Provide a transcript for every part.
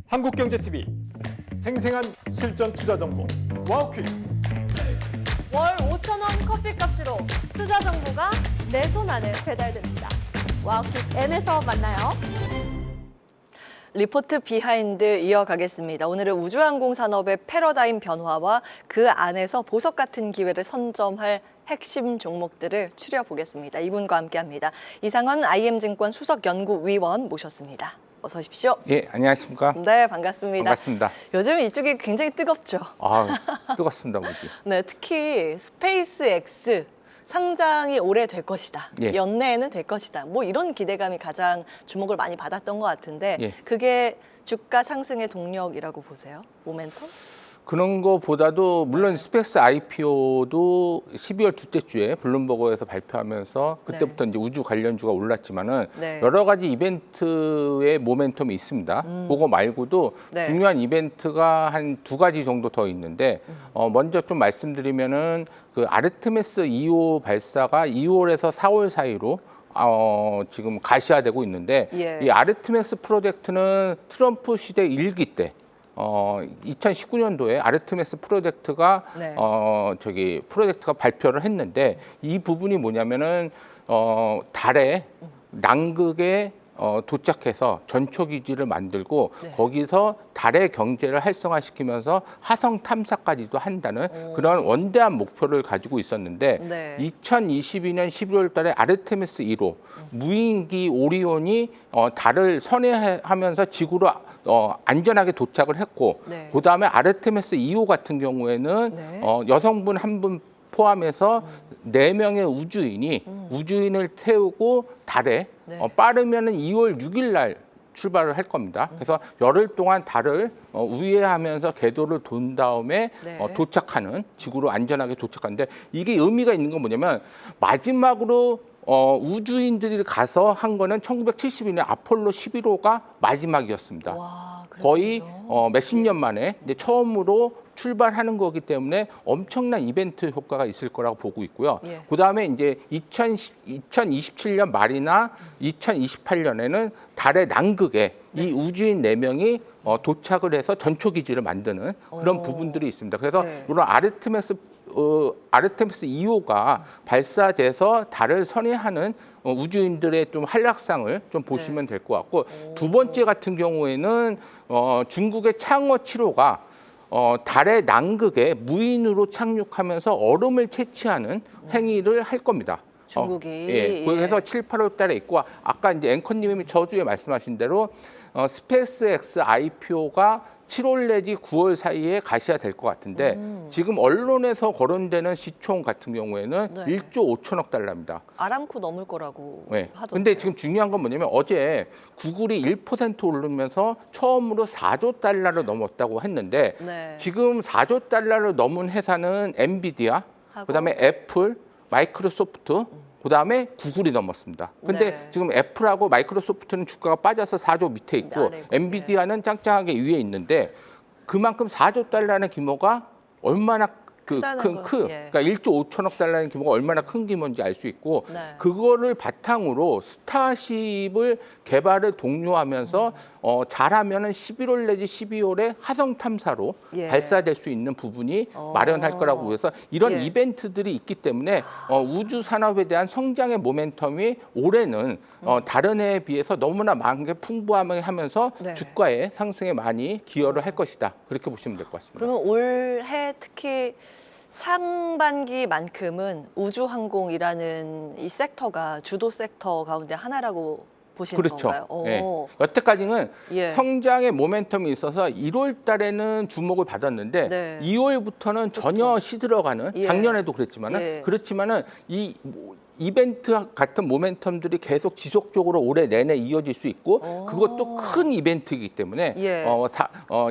한국경제TV 생생한 실전 투자 정보 와우퀴. 월 5,000원 커피값으로 투자 정보가 내 손 안에 배달됩니다. 와우킥 N에서 만나요. 리포트 비하인드 이어가겠습니다. 오늘은 우주항공 산업의 패러다임 변화와 그 안에서 보석 같은 기회를 선점할 핵심 종목들을 추려보겠습니다. 이분과 함께합니다. 이상헌 IM증권 수석연구위원 모셨습니다. 어서 오십시오. 예, 안녕하십니까? 네, 반갑습니다. 반갑습니다. 요즘 이쪽이 굉장히 뜨겁죠? 아, 뜨겁습니다, 무지. 네, 특히 스페이스X 상장이 올해 될 것이다. 예. 연내에는 될 것이다. 뭐 이런 기대감이 가장 주목을 많이 받았던 것 같은데 예. 그게 주가 상승의 동력이라고 보세요? 모멘텀? 그런 거보다도 물론 스페이스 IPO도 12월 둘째 주에 블룸버그에서 발표하면서 그때부터 이제 우주 관련주가 올랐지만은 네. 여러 가지 이벤트의 모멘텀이 있습니다. 그거 말고도 네. 중요한 이벤트가 한 두 가지 정도 더 있는데 먼저 좀 말씀드리면은 그 아르테미스 2호 발사가 2월에서 4월 사이로 지금 가시화되고 있는데 예. 이 아르테미스 프로젝트는 트럼프 시대 1기 때 2019년도에 아르테미스 프로젝트가 네. 프로젝트가 발표를 했는데 이 부분이 뭐냐면은 달에 남극에 도착해서 전초 기지를 만들고 네. 거기서 달의 경제를 활성화시키면서 화성 탐사까지도 한다는 그런 원대한 목표를 가지고 있었는데 네. 2022년 11월 달에 아르테미스 1호 무인기 오리온이 달을 선회하면서 지구로 안전하게 도착을 했고 네. 그다음에 아르테미스 2호 같은 경우에는 네. 여성분 한 분 포함해서 4명의 우주인이 우주인을 태우고 달에 네. 빠르면은 2월 6일 날 출발을 할 겁니다. 그래서 열흘 동안 달을 우회하면서 궤도를 돈 다음에 네. 도착하는 지구로 안전하게 도착하는데 이게 의미가 있는 건 뭐냐면 마지막으로 우주인들이 가서 한 거는 1972년 아폴로 11호가 마지막이었습니다. 와, 거의 그렇군요. 몇십 년 만에 이제 처음으로 출발하는 거기 때문에 엄청난 이벤트 효과가 있을 거라고 보고 있고요. 예. 그다음에 이제 2027년 말이나 2028년에는 달의 남극에 이 우주인 4명이 도착을 해서 전초 기지를 만드는 그런 오. 부분들이 있습니다. 그래서 네. 물론 아르테미스 2호가 발사돼서 달을 선회하는 우주인들의 좀 한락상을 좀 보시면 될 것 같고 두 번째 같은 경우에는 중국의 창어 7호가 달의 남극에 무인으로 착륙하면서 얼음을 채취하는 행위를 할 겁니다. 중국이. 예. 그래서 7, 8월 달에 있고 아까 이제 앵커님이 저주에 말씀하신 대로 스페이스X IPO가 7월 내지 9월 사이에 가시화 될 것 같은데 지금 언론에서 거론되는 시총 같은 경우에는 네. 1조 5천억 달러입니다. 아람코 넘을 거라고 네. 하던데. 근데 지금 중요한 건 뭐냐면 어제 구글이 1% 오르면서 처음으로 4조 달러를 넘었다고 했는데 네. 지금 4조 달러를 넘은 회사는 엔비디아, 하고. 그다음에 애플, 마이크로소프트, 그다음에 구글이 넘었습니다. 근데 네. 지금 애플하고 마이크로소프트는 주가가 빠져서 4조 밑에 있고 아래고, 엔비디아는 짱짱하게 위에 있는데 그만큼 4조 달러의 규모가 얼마나 크다는 거, 예. 그러니까 1조 5천억 달러의 규모가 얼마나 큰 규모인지 알 수 있고 네. 그거를 바탕으로 스타쉽을 개발을 독려하면서 잘하면은 11월 내지 12월에 화성 탐사로 예. 발사될 수 있는 부분이 마련할 거라고 해서 이런 예. 이벤트들이 있기 때문에 우주 산업에 대한 성장의 모멘텀이 올해는 다른 해에 비해서 너무나 많게 풍부하게 하면서 네. 주가의 상승에 많이 기여를 할 것이다. 그렇게 보시면 될 것 같습니다. 그러면 올해 특히 상반기만큼은 우주항공이라는 이 섹터가 주도 섹터 가운데 하나라고 보시는 그렇죠. 건가요? 오. 예. 여태까지는 예. 성장의 모멘텀이 있어서 1월 달에는 주목을 받았는데 네. 2월부터는 전혀 시들어가는 예. 작년에도 그랬지만은 예. 그렇지만은 이 이벤트 같은 모멘텀들이 계속 지속적으로 올해 내내 이어질 수 있고 그것도 큰 이벤트이기 때문에 예.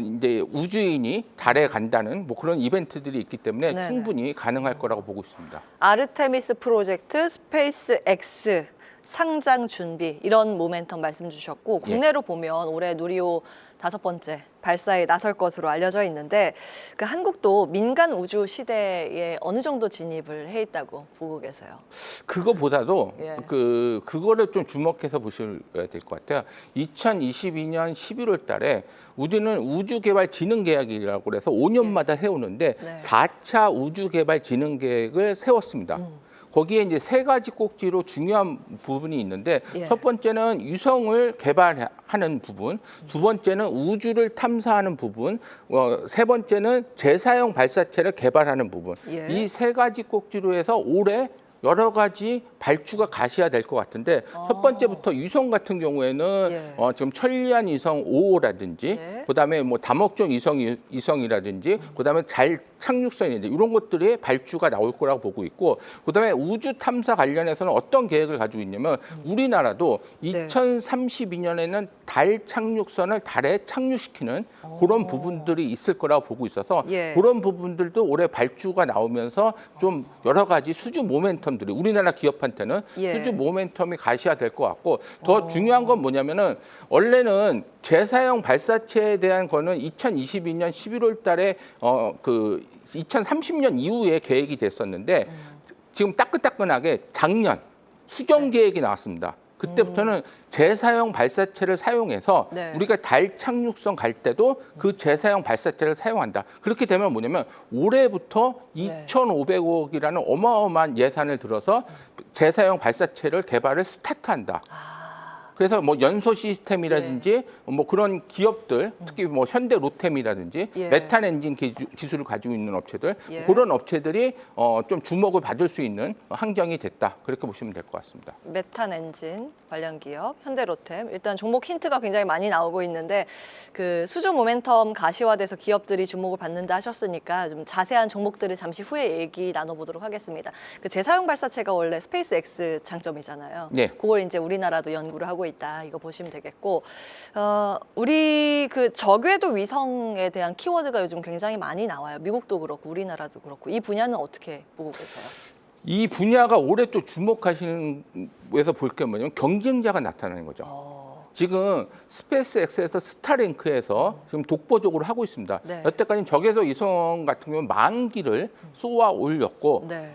이제 우주인이 달에 간다는 뭐 그런 이벤트들이 있기 때문에 네네. 충분히 가능할 거라고 보고 있습니다. 아르테미스 프로젝트, 스페이스 X 상장 준비 이런 모멘텀 말씀 주셨고 국내로 보면 올해 누리호 5번째 발사에 나설 것으로 알려져 있는데 그 한국도 민간 우주 시대에 어느 정도 진입을 해 있다고 보고 계세요? 그거보다도 예. 그거를 좀 주목해서 보셔야 될 것 같아요. 2022년 11월 달에 우리는 우주개발진흥계획이라고 해서 5년마다 세우는데 네. 4차 우주개발진흥계획을 세웠습니다. 거기에 이제 3가지 꼭지로 중요한 부분이 있는데 예. 첫 번째는 위성을 개발하는 부분, 두 번째는 우주를 탐사하는 부분, 세 번째는 재사용 발사체를 개발하는 부분. 예. 이 3가지 꼭지로 해서 올해 여러 가지 발주가 가시화 될 것 같은데 첫 번째부터 위성 같은 경우에는 예. 지금 천리안 위성 5호라든지 예. 그다음에 뭐 다목적 위성이라든지 그다음에 잘 착륙선인데 이런 것들이 발주가 나올 거라고 보고 있고 그다음에 우주 탐사 관련해서는 어떤 계획을 가지고 있냐면 우리나라도 네. 2032년에는 달 착륙선을 달에 착륙시키는 그런 부분들이 있을 거라고 보고 있어서 예. 그런 부분들도 올해 발주가 나오면서 좀 여러 가지 수주 모멘텀들이 우리나라 기업한테는 예. 수주 모멘텀이 가시화될 것 같고 더 중요한 건 뭐냐면은 원래는 재사용 발사체에 대한 거는 2022년 11월 달에 2030년 이후에 계획이 됐었는데 지금 따끈따끈하게 작년 수정 계획이 나왔습니다. 그때부터는 재사용 발사체를 사용해서 네. 우리가 달 착륙선 갈 때도 그 재사용 발사체를 사용한다. 그렇게 되면 뭐냐면 올해부터 네. 2,500억이라는 어마어마한 예산을 들어서 재사용 발사체를 개발을 스타트한다. 그래서 뭐 연소 시스템이라든지 뭐 그런 기업들, 특히 뭐 현대 로템이라든지 예. 메탄 엔진 기술을 가지고 있는 업체들, 예. 그런 업체들이 좀 주목을 받을 수 있는 환경이 됐다. 그렇게 보시면 될 것 같습니다. 메탄 엔진 관련 기업, 현대로템. 일단 종목 힌트가 굉장히 많이 나오고 있는데 그 수주 모멘텀 가시화돼서 기업들이 주목을 받는다 하셨으니까 좀 자세한 종목들을 잠시 후에 얘기 나눠보도록 하겠습니다. 그 재사용 발사체가 원래 스페이스X 장점이잖아요. 네. 그걸 이제 우리나라도 연구를 하고 있다. 이거 보시면 되겠고 우리 그 저궤도 위성에 대한 키워드가 요즘 굉장히 많이 나와요. 미국도 그렇고 우리나라도 그렇고 이 분야는 어떻게 보고 계세요? 이 분야가 올해 또 주목하시는 에서 볼 게 뭐냐면 경쟁자가 나타나는 거죠. 지금 스페이스X에서 스타링크에서 지금 독보적으로 하고 있습니다. 네. 여태까지 적외도 위성 같은 경우는 10,000기를 쏘아 올렸고 네.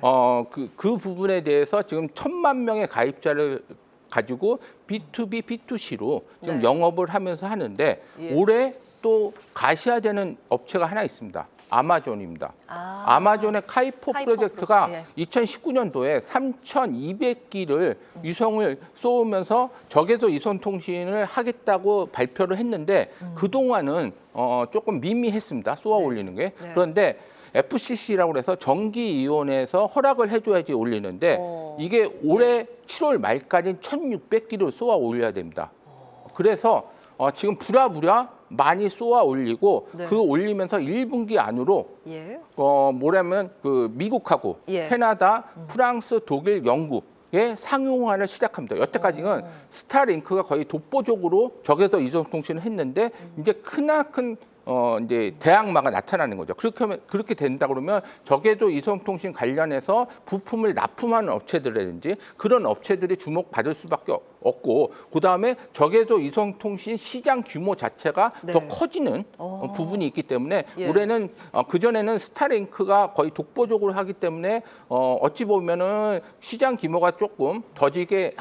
그 부분에 대해서 지금 1,000만 명의 가입자를 가지고 B2B, B2C로 지금 네. 영업을 하면서 하는데 예. 올해 또 가시화되는 업체가 하나 있습니다. 아마존입니다. 아마존의 카이포 카이포 프로젝트가 프로젝트, 2019년도에 3,200기를 위성을 쏘면서 적외도 위성 통신을 하겠다고 발표를 했는데 그동안은 조금 미미했습니다. 쏘아 올리는 게. 네. 그런데 FCC라고 해서 정기위원회에서 허락을 해줘야지 올리는데 이게 올해 7월 말까지 1,600기를 쏘아 올려야 됩니다. 그래서 지금 부랴부랴 많이 쏘아 올리고 네. 그 올리면서 1분기 안으로 예. 뭐라면 그 미국하고 예. 캐나다, 프랑스, 독일, 영국의 상용화를 시작합니다. 여태까지는 스타링크가 거의 독보적으로 적외도 위성 통신을 했는데 이제 크나큰 이제 대항마가 나타나는 거죠. 그렇게 된다 그러면 적외도 위성통신 관련해서 부품을 납품하는 업체들이라든지 그런 업체들이 주목받을 수밖에 없고 그다음에 적외도 위성통신 시장 규모 자체가 네. 더 커지는 부분이 있기 때문에 예. 올해는 그전에는 스타링크가 거의 독보적으로 하기 때문에 어찌 보면은 시장 규모가 조금 더지게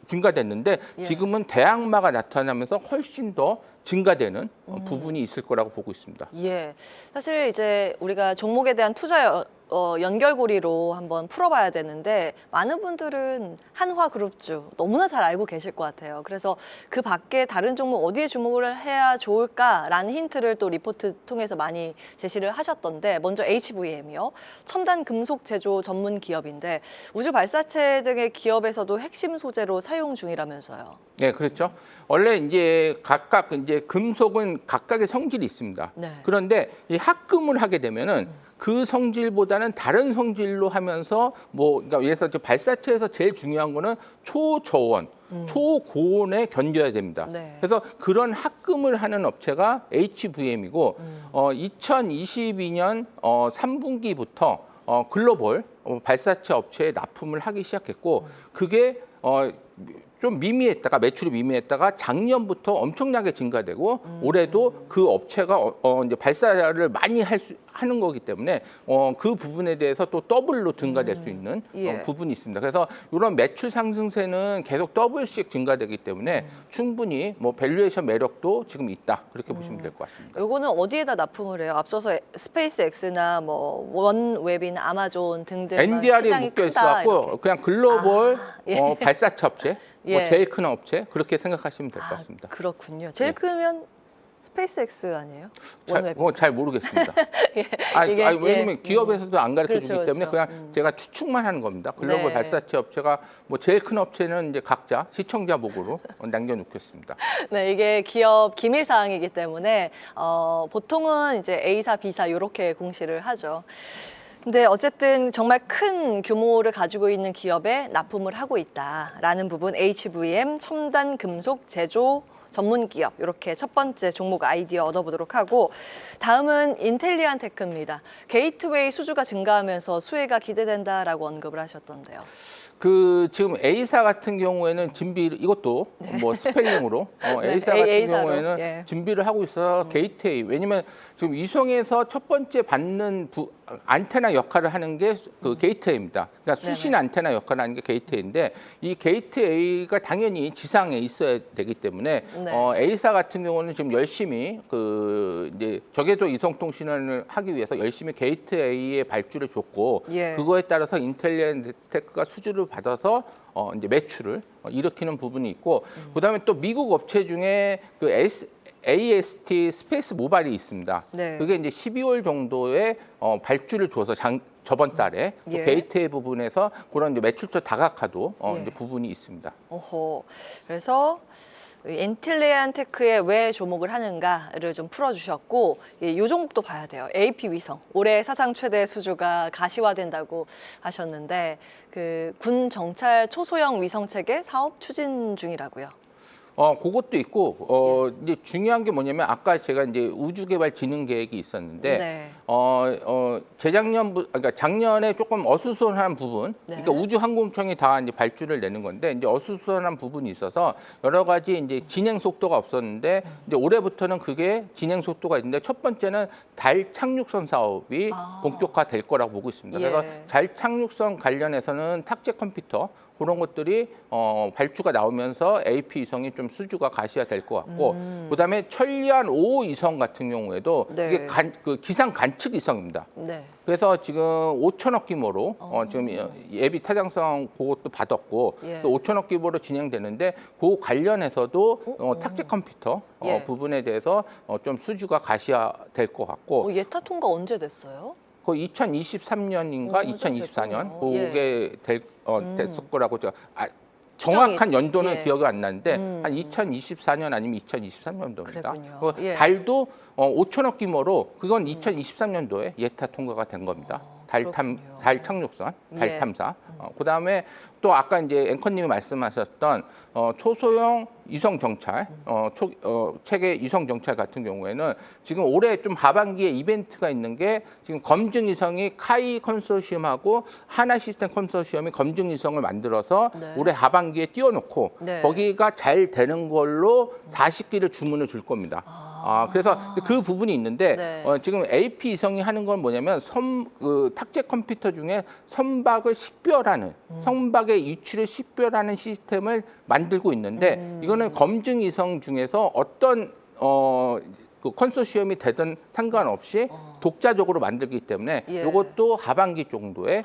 증가됐는데 예. 지금은 대항마가 나타나면서 훨씬 더 증가되는 부분이 있을 거라고 보고 있습니다. 예. 사실 이제 우리가 종목에 대한 투자 연결고리로 한번 풀어봐야 되는데 많은 분들은 한화그룹주 너무나 잘 알고 계실 것 같아요. 그래서 그 밖에 다른 종목 어디에 주목을 해야 좋을까라는 힌트를 또 리포트 통해서 많이 제시를 하셨던데 먼저 HVM이요. 첨단 금속 제조 전문 기업인데 우주 발사체 등의 기업에서도 핵심 소재로 사용 중이라면서요. 네, 그렇죠. 원래 이제 각각 이제 금속은 각각의 성질이 있습니다. 네. 그런데 이 합금을 하게 되면은 그 성질보다는 다른 성질로 하면서 그러니까 예를 들어서 발사체에서 제일 중요한 거는 초저온, 초고온에 견뎌야 됩니다. 네. 그래서 그런 합금을 하는 업체가 HVM이고 2022년 3분기부터 글로벌 발사체 업체에 납품을 하기 시작했고 그게 좀 미미했다가 매출이 미미했다가 작년부터 엄청나게 증가되고 올해도 그 업체가 이제 발사를 많이 하는 거기 때문에 그 부분에 대해서 또 더블로 증가될 수 있는 예. 부분이 있습니다. 그래서 이런 매출 상승세는 계속 더블씩 증가되기 때문에 충분히 뭐 밸류에이션 매력도 지금 있다 그렇게 보시면 될 것 같습니다. 요거는 어디에다 납품을 해요? 앞서서 스페이스X나 뭐 원웹이나 아마존 등등 NDR이 시장이 묶여 크다, 있어갖고 이렇게. 그냥 글로벌 예. 발사체 업체, 뭐 예. 제일 큰 업체 그렇게 생각하시면 될 것 같습니다. 그렇군요. 제일 예. 크면 스페이스X 아니에요? 원웹. 잘 모르겠습니다. 이게, 왜냐면 기업에서도 안 가르쳐 주기 그렇죠, 때문에 그렇죠. 그냥 제가 추측만 하는 겁니다. 글로벌 네. 발사체 업체가 뭐 제일 큰 업체는 이제 각자 시청자 보고로 남겨놓겠습니다. 네, 이게 기업 기밀 사항이기 때문에 보통은 이제 A사, B사 이렇게 공시를 하죠. 근데 어쨌든 정말 큰 규모를 가지고 있는 기업에 납품을 하고 있다라는 부분, HVM 첨단 금속 제조 전문 기업, 이렇게 첫 번째 종목 아이디어 얻어보도록 하고, 다음은 인텔리안 테크입니다. 게이트웨이 수주가 증가하면서 수혜가 기대된다라고 언급을 하셨던데요. 지금 A사 같은 경우에는 준비를 이것도 뭐 스펠링으로 네, A사 같은 A사로, 경우에는 예. 준비를 하고 있어서 게이트웨이, 왜냐면 지금 위성에서 첫 번째 받는 안테나 역할을 하는 게 그 게이트웨이입니다. 그러니까 수신 안테나 역할을 하는 게 게이트웨이인데 이 게이트웨이가 당연히 지상에 있어야 되기 때문에 네. A사 같은 경우는 지금 열심히 이제 저궤도 이송통신을 하기 위해서 열심히 게이트웨이에 발주를 줬고 예. 그거에 따라서 인텔리안 테크가 수주를 받아서 이제 매출을 일으키는 부분이 있고 그다음에 또 미국 업체 중에 그 AST 스페이스 모바일이 있습니다. 네. 그게 이제 12월 정도에 발주를 줘서 저번 달에 예. 게이트웨이 부분에서 그런 이제 매출처 다각화도 예. 이제 부분이 있습니다. 오호. 그래서 인텔리안 테크에 왜 조목을 하는가를 좀 풀어주셨고, 이 종목도 봐야 돼요. AP 위성. 올해 사상 최대 수주가 가시화된다고 하셨는데, 군 정찰 초소형 위성 체계 사업 추진 중이라고요. 그것도 있고 이제 중요한 게 뭐냐면 아까 제가 이제 우주개발진흥 계획이 있었는데 네. 그러니까 작년에 조금 어수선한 부분, 네. 그러니까 우주항공청이 다 이제 발주를 내는 건데 이제 어수선한 부분이 있어서 여러 가지 이제 진행 속도가 없었는데 이제 올해부터는 그게 진행 속도가 있는데 첫 번째는 달 착륙선 사업이 본격화될 거라고 보고 있습니다. 예. 그래서 달 착륙선 관련해서는 탁재 컴퓨터 그런 것들이 발주가 나오면서 AP 위성이 좀 수주가 가시화될 것 같고 그다음에 천리안 5호 위성 같은 경우에도 네. 이게 기상 관측 위성입니다. 네. 그래서 지금 5천억 규모로 지금 예비 타당성 그것도 받았고 예. 또 5천억 규모로 진행되는데 그 관련해서도 탁재 컴퓨터 예. 부분에 대해서 좀 수주가 가시화될 것 같고 예타 통과 언제 됐어요? 그 2023년인가 좀 2024년 됐군요. 그게 됐을 거라고 제가 정확한 연도는 예. 기억이 안 나는데 한 2024년 아니면 2023년도입니다. 그랬군요. 예. 달도 5천억 규모로 그건 2023년도에 예타 통과가 된 겁니다. 그렇군요. 달 착륙선, 달 예. 탐사. 그다음에 또 아까 이제 앵커님이 말씀하셨던 초소형 위성 정찰, 체계 위성 정찰 같은 경우에는 지금 올해 좀 하반기에 이벤트가 있는 게 지금 검증 위성이 카이 컨소시엄하고 하나 시스템 컨소시엄이 검증 위성을 만들어서 네. 올해 하반기에 띄워놓고 네. 거기가 잘 되는 걸로 40기를 주문을 줄 겁니다. 그래서 그 부분이 있는데 네. 지금 AP 위성이 하는 건 뭐냐면 탁재 컴퓨터 중에 선박을 식별하는 선박의 위치를 식별하는 시스템을 만들고 있는데 이거는 검증 위성 중에서 어떤 그 컨소시엄이 되든 상관없이 독자적으로 만들기 때문에 예. 이것도 하반기 정도에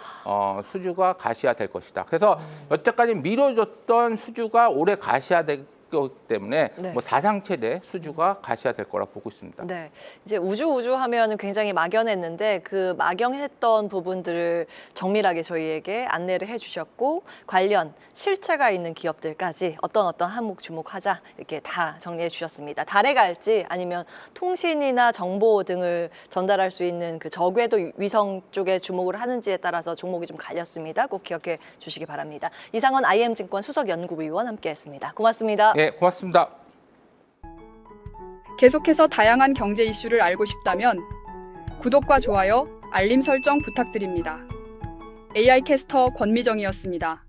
수주가 가시화될 것이다. 그래서 여태까지 미뤄졌던 수주가 올해 가시화될 거기 때문에 네. 뭐 사상 최대 수주가 가시화될 거라 보고 있습니다. 네, 이제 우주 하면은 굉장히 막연했는데 그 막연했던 부분들을 정밀하게 저희에게 안내를 해주셨고 관련 실체가 있는 기업들까지 어떤 항목 주목하자 이렇게 다 정리해 주셨습니다. 달에 갈지 아니면 통신이나 정보 등을 전달할 수 있는 그 저궤도 위성 쪽에 주목을 하는지에 따라서 종목이 좀 갈렸습니다. 꼭 기억해 주시기 바랍니다. 이상원 IM증권 수석연구위원 함께했습니다. 고맙습니다. 네, 고맙습니다. 계속해서 다양한 경제 이슈를 알고 싶다면 구독과 좋아요, 알림 설정 부탁드립니다. AI 캐스터 권미정이었습니다.